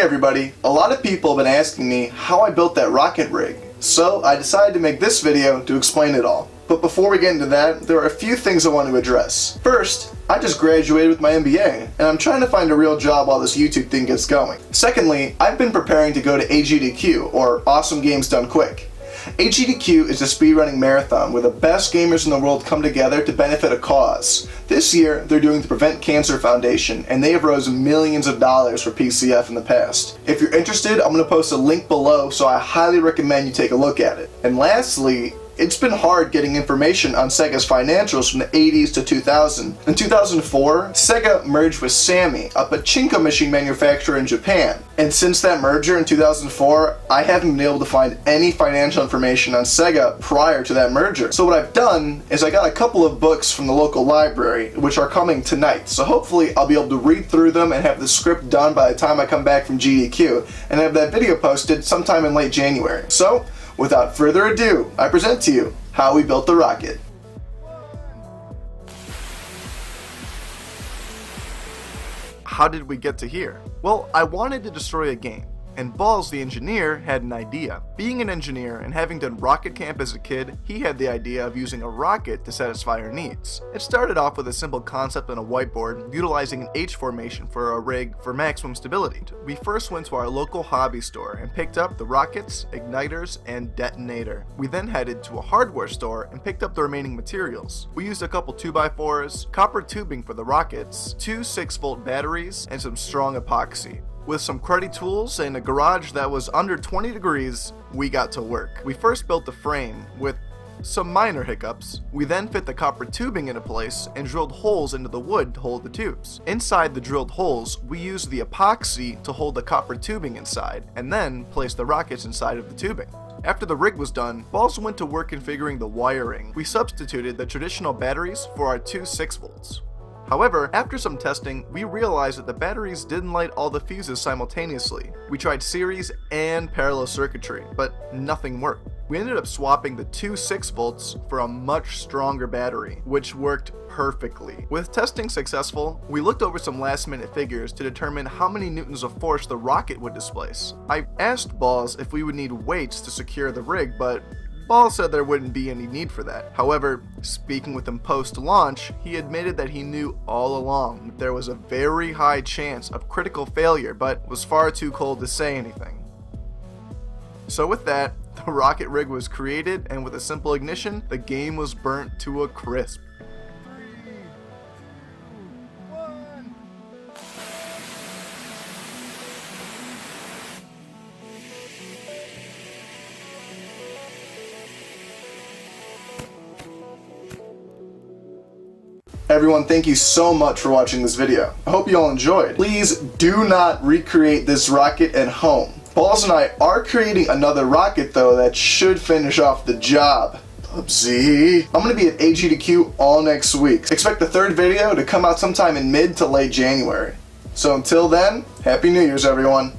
everybody, a lot of people have been asking me how I built that rocket rig, so I decided to make this video to explain it all. But before we get into that, there are a few things I want to address. First, I just graduated with my MBA, and I'm trying to find a real job while this YouTube thing gets going. Secondly, I've been preparing to go to AGDQ, or Awesome Games Done Quick. AGDQ is a speedrunning marathon where the best gamers in the world come together to benefit a cause. This year, they're doing the Prevent Cancer Foundation, and they have raised millions of dollars for PCF in the past. If you're interested, I'm going to post a link below, so I highly recommend you take a look at it. And lastly, it's been hard getting information on Sega's financials from the 80s to 2000. In 2004, Sega merged with Sammy, a pachinko machine manufacturer in Japan. And since that merger in 2004, I haven't been able to find any financial information on Sega prior to that merger. So what I've done is I got a couple of books from the local library, which are coming tonight. So hopefully I'll be able to read through them and have the script done by the time I come back from GDQ, and have that video posted sometime in late January. So, without further ado, I present to you how we built the rocket. How did we get to here? Well, I wanted to destroy a game, and Balls, the engineer, had an idea. Being an engineer and having done rocket camp as a kid, he had the idea of using a rocket to satisfy our needs. It started off with a simple concept on a whiteboard, utilizing an H formation for a rig for maximum stability. We first went to our local hobby store and picked up the rockets, igniters, and detonator. We then headed to a hardware store and picked up the remaining materials. We used a couple 2x4s, copper tubing for the rockets, two 6-volt batteries, and some strong epoxy. With some cruddy tools and a garage that was under 20 degrees, we got to work. We first built the frame with some minor hiccups. We then fit the copper tubing into place and drilled holes into the wood to hold the tubes. Inside the drilled holes, we used the epoxy to hold the copper tubing inside, and then placed the rockets inside of the tubing. After the rig was done, Balls went to work configuring the wiring. We substituted the traditional batteries for our two 6-volts. However, after some testing, we realized that the batteries didn't light all the fuses simultaneously. We tried series and parallel circuitry, but nothing worked. We ended up swapping the two 6-volts for a much stronger battery, which worked perfectly. With testing successful, we looked over some last-minute figures to determine how many newtons of force the rocket would displace. I asked Balls if we would need weights to secure the rig, but Balls said there wouldn't be any need for that. However, speaking with him post-launch, he admitted that he knew all along that there was a very high chance of critical failure, but was far too cold to say anything. So with that, the rocket rig was created, and with a simple ignition, the game was burnt to a crisp. Everyone, thank you so much for watching this video. I hope you all enjoyed. Please do not recreate this rocket at home. Balls and I are creating another rocket though that should finish off the job. Bubsy. I'm going to be at AGDQ all next week. Expect the third video to come out sometime in mid to late January. So until then, Happy New Year's everyone.